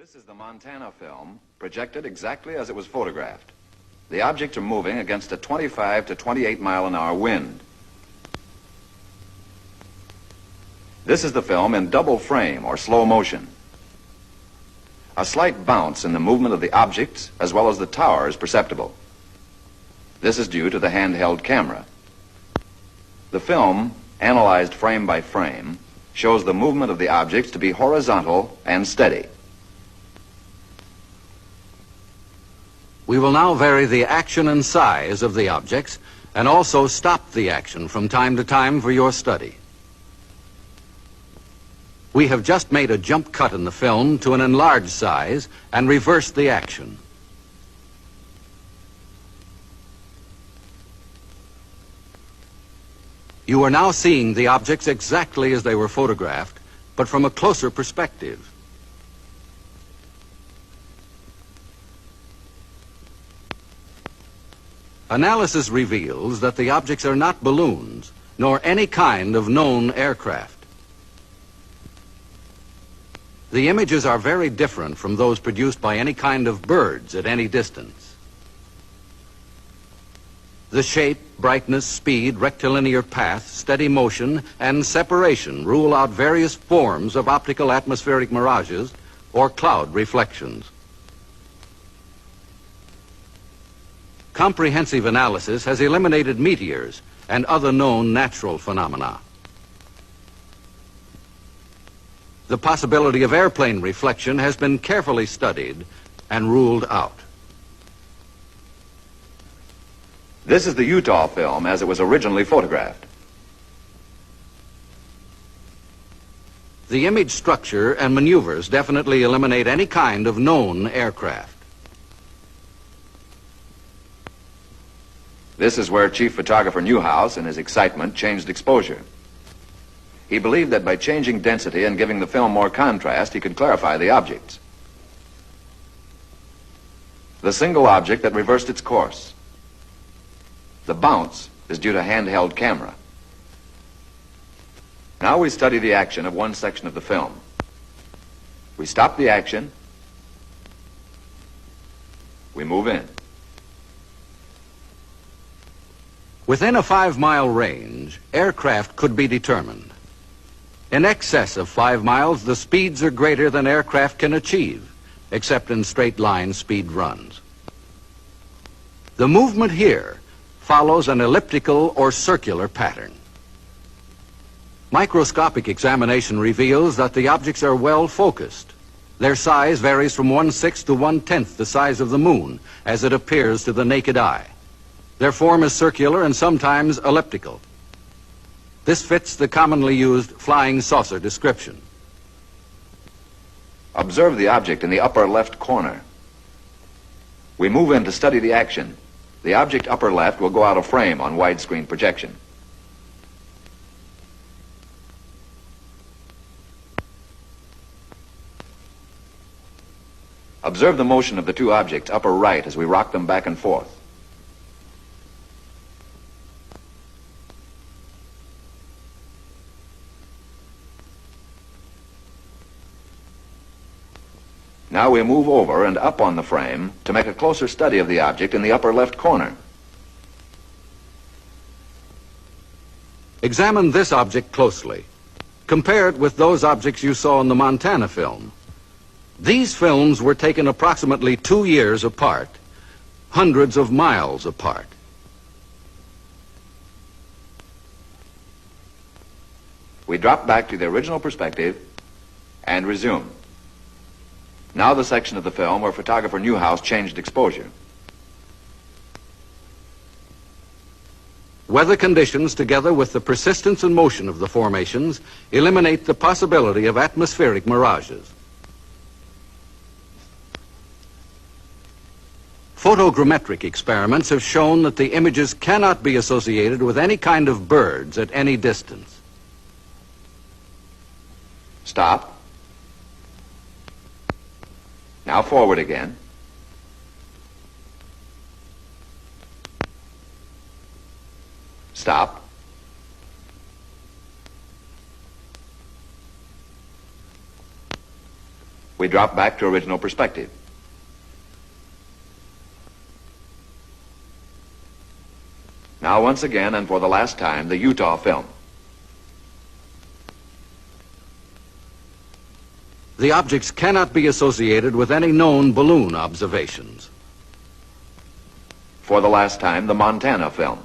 This is the Montana film, projected exactly as it was photographed. The objects are moving against a 25 to 28 mile an hour wind. This is the film in double frame or slow motion. A slight bounce in the movement of the objects as well as the tower is perceptible. This is due to the handheld camera. The film, analyzed frame by frame, shows the movement of the objects to be horizontal and steady. We will now vary the action and size of the objects and also stop the action from time to time for your study. We have just made a jump cut in the film to an enlarged size and reversed the action. You are now seeing the objects exactly as they were photographed, but from a closer perspective. Analysis reveals that the objects are not balloons, nor any kind of known aircraft. The images are very different from those produced by any kind of birds at any distance. The shape, brightness, speed, rectilinear path, steady motion, and separation rule out various forms of optical atmospheric mirages or cloud reflections. Comprehensive analysis has eliminated meteors and other known natural phenomena. The possibility of airplane reflection has been carefully studied and ruled out. This is the Utah film as it was originally photographed. The image structure and maneuvers definitely eliminate any kind of known aircraft. This is where Chief Photographer Newhouse, in his excitement, changed exposure. He believed that by changing density and giving the film more contrast, he could clarify the objects. The single object that reversed its course. The bounce is due to handheld camera. Now we study the action of one section of the film. We stop the action. We move in. Within a 5-mile range, aircraft could be determined. In excess of 5 miles, the speeds are greater than aircraft can achieve, except in straight-line speed runs. The movement here follows an elliptical or circular pattern. Microscopic examination reveals that the objects are well focused. Their size varies from 1/6 to 1/10 the size of the moon, as it appears to the naked eye. Their form is circular and sometimes elliptical. This fits the commonly used flying saucer description. Observe the object in the upper left corner. We move in to study the action. The object upper left will go out of frame on widescreen projection. Observe the motion of the two objects upper right as we rock them back and forth. Now we move over and up on the frame to make a closer study of the object in the upper left corner. Examine this object closely. Compare it with those objects you saw in the Montana film. These films were taken approximately 2 years apart, hundreds of miles apart. We drop back to the original perspective and resume. Now the section of the film where photographer Newhouse changed exposure. Weather conditions, together with the persistence and motion of the formations, eliminate the possibility of atmospheric mirages. Photogrammetric experiments have shown that the images cannot be associated with any kind of birds at any distance. Stop. Now forward again. Stop. We drop back to original perspective. Now once again and for the last time, the Utah film. The objects cannot be associated with any known balloon observations. For the last time, the Montana film.